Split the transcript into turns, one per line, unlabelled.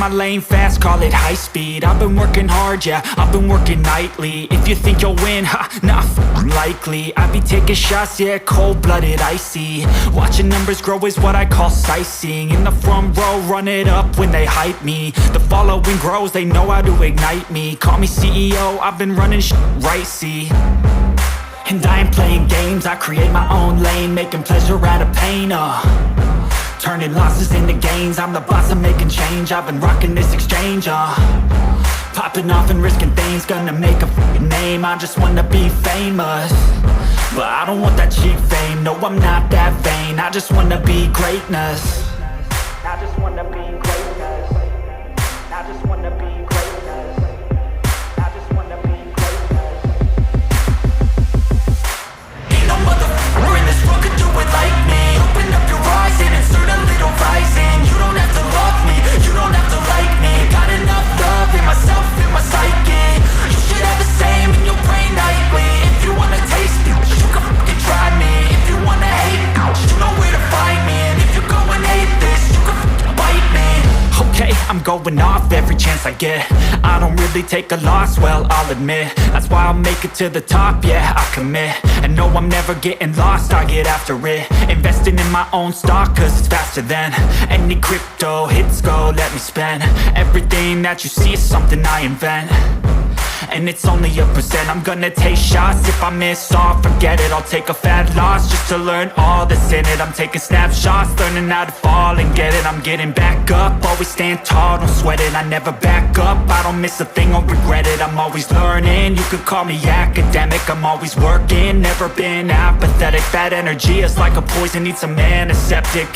my lane fast, call it high speed. I've been working hard, yeah, I've been working nightly. If you think you'll win, ha, not likely. I be taking shots, yeah, cold-blooded, icy. Watching numbers grow is what I call sightseeing. In the front row, run it up when they hype me. The following grows, they know how to ignite me. Call me CEO, I've been running right, see. And I ain't playing games, I create my own lane, making pleasure out of pain, turning losses into gains. I'm the boss, I'm making change. I've been rocking this exchange, popping off and risking things. Gonna make a name, I just wanna be famous. But I don't want that cheap fame, no, I'm not that vain. I just wanna be greatness. I just wanna be greatness. I just wanna be greatness. I just wanna be greatness. Ain't no motherfucker in this world could do it like me. Open up your eyes and insert a little rising. You don't have to love me, you don't have to like me. Got enough love in myself, in my psyche. You should have the same in your brain nightly. If you wanna taste me, you can fucking try me. If you wanna hate me, you know where to find me. And if you go and hate this, you can fucking bite me. Okay, I'm going off every chance I get. I don't really take a loss, well, I'll admit. That's why I'll make it to the top, yeah, I commit. And no, I'm never getting lost, I get after it. Investing in my own stock, cause it's faster than any crypto hits go, let me spend. Everything that you see is something I invent. And it's only a percent. I'm gonna take shots. If I miss all, forget it. I'll take a fat loss just to learn all that's in it. I'm taking snapshots, learning how to fall and get it. I'm getting back up, always stand tall, don't sweat it. I never back up, I don't miss a thing or regret it. I'm always learning, you could call me academic. I'm always working, never been apathetic. That energy is like a poison, needs some antiseptic.